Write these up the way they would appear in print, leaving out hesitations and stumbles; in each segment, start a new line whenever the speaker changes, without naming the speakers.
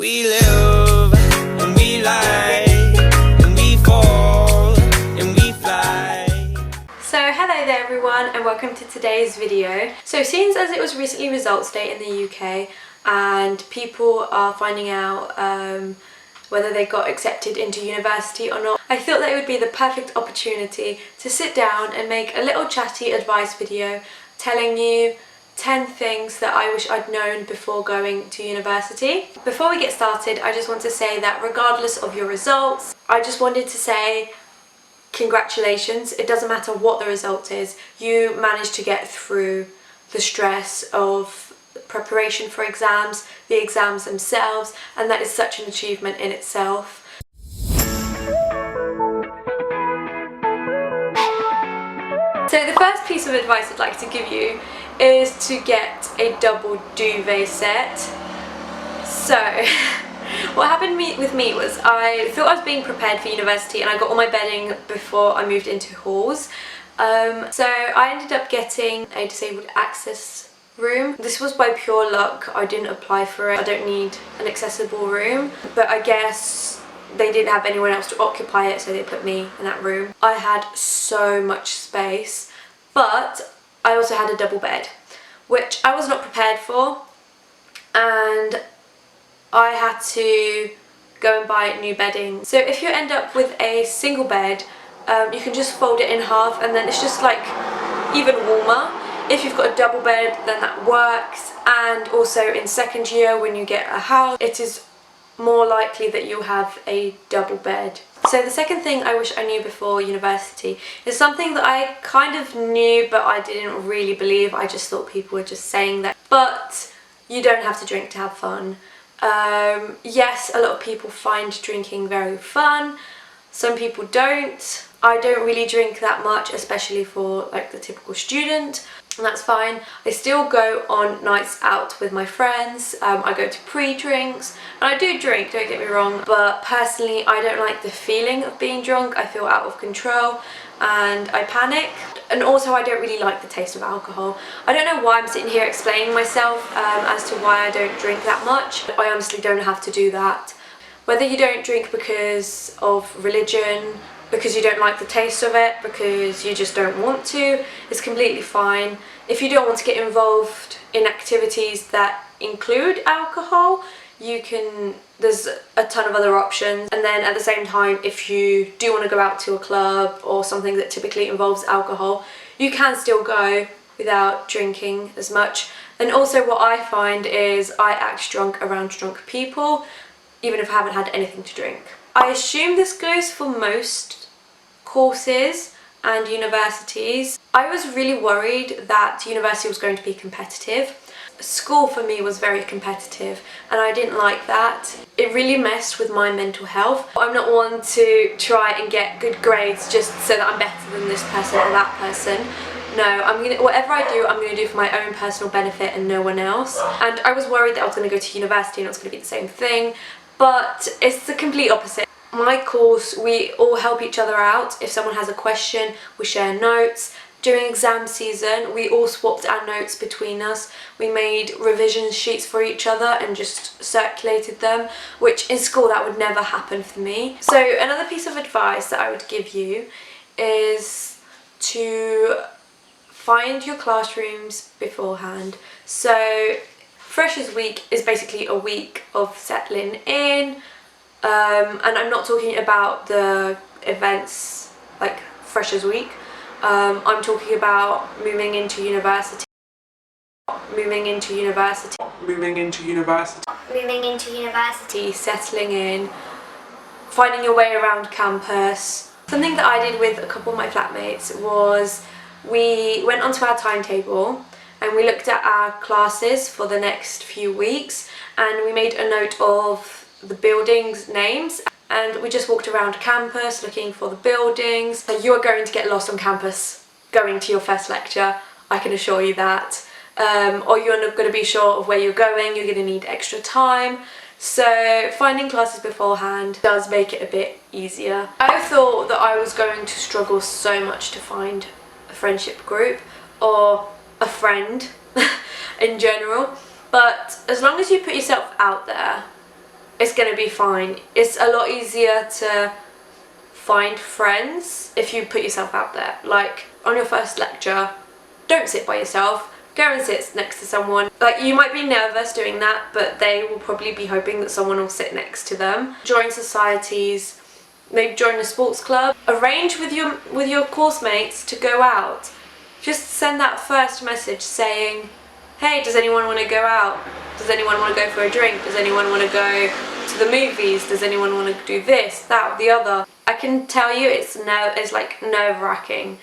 We live and we lie and we fall and we fly.
So hello there everyone and welcome to today's video. So since as it was recently results day in the UK and people are finding out whether they got accepted into university or not, I thought that it would be the perfect opportunity to sit down and make a little chatty advice video telling you 10 things that I wish I'd known before going to university. Before we get started, I just want to say that regardless of your results, I just wanted to say congratulations. It doesn't matter what the result is, you managed to get through the stress of preparation for exams, the exams themselves, and that is such an achievement in itself. So the first piece of advice I'd like to give you is to get a double duvet set. So what happened with me was I thought I was being prepared for university and I got all my bedding before I moved into halls. So I ended up getting a disabled access room. This was by pure luck. I didn't apply for it. I don't need an accessible room, but I guess they didn't have anyone else to occupy it, so they put me in that room. I had so much space, but I also had a double bed, which I was not prepared for, and I had to go and buy new bedding. So if you end up with a single bed, you can just fold it in half and then it's just like even warmer. If you've got a double bed, then that works. And also in second year when you get a house, it is more likely that you'll have a double bed. So the second thing I wish I knew before university is something that I kind of knew but I didn't really believe. I just thought people were just saying that. But you don't have to drink to have fun. Yes, a lot of people find drinking very fun. Some people don't. I don't really drink that much, especially for like the typical student, and that's fine. I still go on nights out with my friends. I go to pre-drinks, and I do drink, don't get me wrong, but personally I don't like the feeling of being drunk. I feel out of control and I panic, and also I don't really like the taste of alcohol. I don't know why I'm sitting here explaining myself as to why I don't drink that much. I honestly don't have to do that. Whether you don't drink because of religion, because you don't like the taste of it, because you just don't want to, it's completely fine. If you don't want to get involved in activities that include alcohol, there's a ton of other options. And then at the same time, if you do want to go out to a club or something that typically involves alcohol, you can still go without drinking as much. And also what I find is I act drunk around drunk people, even if I haven't had anything to drink. I assume this goes for most courses and universities. I was really worried that university was going to be competitive. School for me was very competitive and I didn't like that. It really messed with my mental health. I'm not one to try and get good grades just so that I'm better than this person or that person. No, whatever I do, I'm gonna do for my own personal benefit and no one else. And I was worried that I was gonna go to university and it was gonna be the same thing, but it's the complete opposite. My course, we all help each other out. If someone has a question, we share notes. During exam season, we all swapped our notes between us. We made revision sheets for each other and just circulated them, which in school that would never happen for me. So another piece of advice that I would give you is to find your classrooms beforehand. So Freshers Week is basically a week of settling in, and I'm not talking about the events like Freshers Week. I'm talking about moving into university, settling in, finding your way around campus. Something that I did with a couple of my flatmates was we went onto our timetable and we looked at our classes for the next few weeks, and we made a note of the buildings' names, and we just walked around campus looking for the buildings. You are going to get lost on campus going to your first lecture, I can assure you that. Or you're not going to be sure of where you're going, you're going to need extra time. So finding classes beforehand does make it a bit easier. I thought that I was going to struggle so much to find a friendship group or a friend in general, but as long as you put yourself out there, it's going to be fine. It's a lot easier to find friends if you put yourself out there. Like on your first lecture, don't sit by yourself, go and sit next to someone. Like you might be nervous doing that, but they will probably be hoping that someone will sit next to them. Join societies, maybe join a sports club. Arrange with your course mates to go out. Just send that first message saying, hey, does anyone want to go out? Does anyone want to go for a drink? Does anyone want to go to the movies? Does anyone want to do this, that, or the other? I can tell you it's like nerve-wracking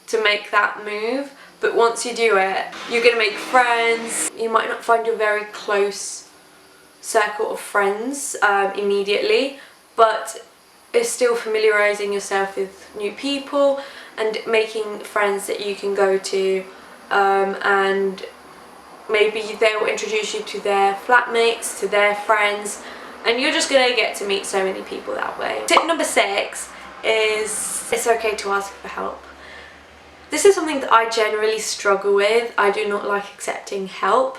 to make that move, but once you do it, you're going to make friends. You might not find your very close circle of friends immediately, but it's still familiarising yourself with new people and making friends that you can go to, and maybe they'll introduce you to their flatmates, to their friends, and you're just going to get to meet so many people that way. Tip number 6 is it's okay to ask for help. This is something that I generally struggle with. I do not like accepting help,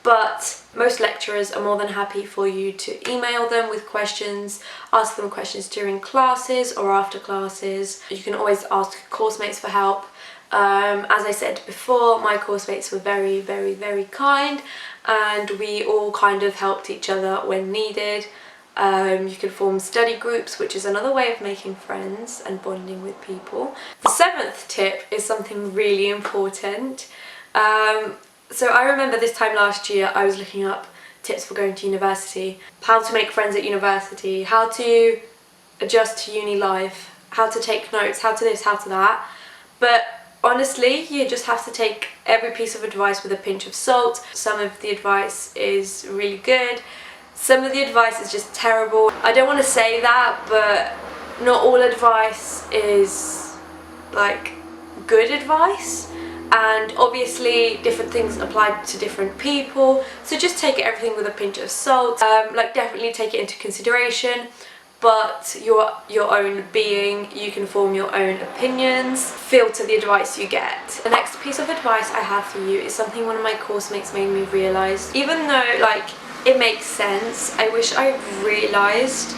but most lecturers are more than happy for you to email them with questions, ask them questions during classes or after classes. You can always ask course mates for help. As I said before, my course mates were very, very, very kind, and we all kind of helped each other when needed. You can form study groups, which is another way of making friends and bonding with people. The 7th tip is something really important. So I remember this time last year I was looking up tips for going to university, how to make friends at university, how to adjust to uni life, how to take notes, how to this, how to that. But honestly, you just have to take every piece of advice with a pinch of salt. Some of the advice is really good, some of the advice is just terrible. I don't want to say that, but not all advice is like good advice, and obviously different things apply to different people, so just take everything with a pinch of salt. Like definitely take it into consideration, but you're your own being, you can form your own opinions, filter the advice you get. The next piece of advice I have for you is something one of my course mates made me realise. Even though like it makes sense, I wish I realised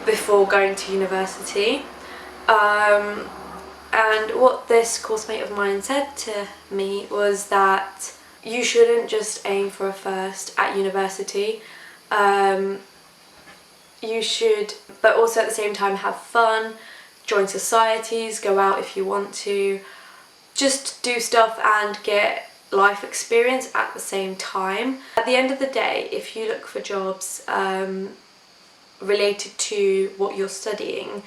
before going to university. And what this course mate of mine said to me was that you shouldn't just aim for a first at university. You should, but also at the same time have fun, join societies, go out if you want to, just do stuff and get life experience at the same time. At the end of the day, if you look for jobs related to what you're studying,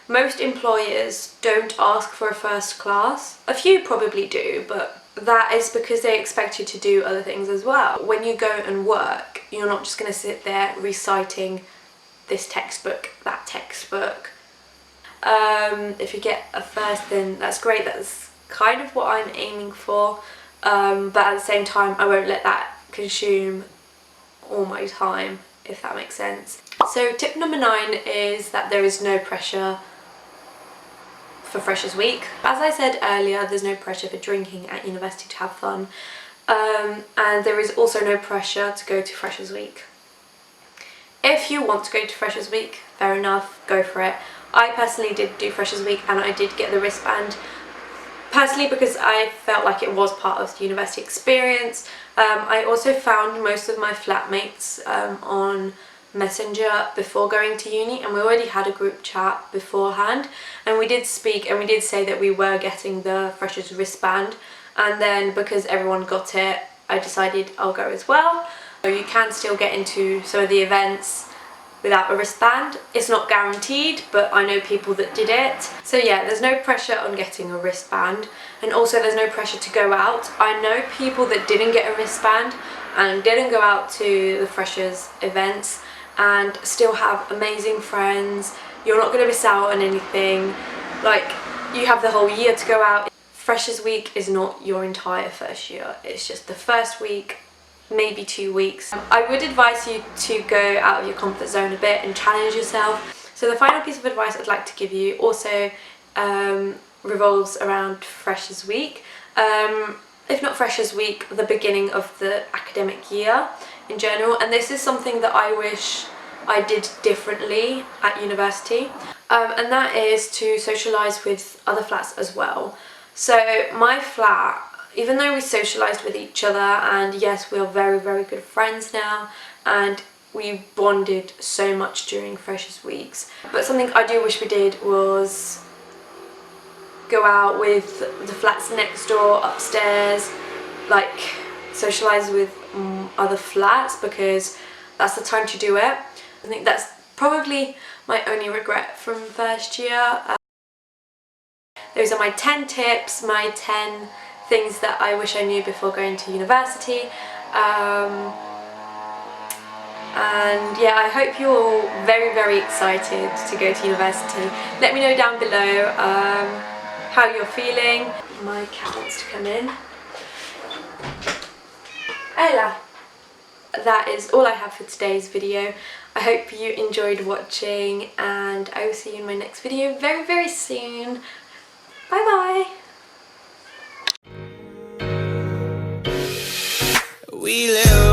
most employers don't ask for a first class. A few probably do, but that is because they expect you to do other things as well. When you go and work, you're not just going to sit there reciting this textbook, that textbook. If you get a first, then that's great. That's kind of what I'm aiming for, but at the same time I won't let that consume all my time, if that makes sense. So tip number 9 is that there is no pressure for Freshers Week. As I said earlier, there's no pressure for drinking at university to have fun, and there is also no pressure to go to Freshers Week. If you want to go to Freshers Week, fair enough, go for it. I personally did do Freshers Week and I did get the wristband, personally because I felt like it was part of the university experience. I also found most of my flatmates on Messenger before going to uni, and we already had a group chat beforehand, and we did speak and we did say that we were getting the Freshers wristband, and then because everyone got it, I decided I'll go as well. So you can still get into some of the events without a wristband. It's not guaranteed, but I know people that did it. So yeah, there's no pressure on getting a wristband, and also there's no pressure to go out. I know people that didn't get a wristband and didn't go out to the Freshers events and still have amazing friends. You're not going to miss out on anything. Like, you have the whole year to go out. Freshers Week is not your entire first year, it's just the first week, maybe 2 weeks. I would advise you to go out of your comfort zone a bit and challenge yourself. So the final piece of advice I'd like to give you also revolves around Freshers Week. If not Freshers Week, the beginning of the academic year. in general, and this is something that I wish I did differently at university, and that is to socialise with other flats as well. So my flat, even though we socialised with each other, and yes, we are very, very good friends now, and we bonded so much during Freshers Weeks, but something I do wish we did was go out with the flats next door, upstairs, like socialise with other flats, because that's the time to do it. I think that's probably my only regret from first year. Those are my 10 tips, my 10 things that I wish I knew before going to university. And yeah, I hope you're all very, very excited to go to university. Let me know down below how you're feeling. My cat wants to come in. Ella. That is all I have for today's video. I hope you enjoyed watching, and I will see you in my next video very, very soon. Bye bye.
We live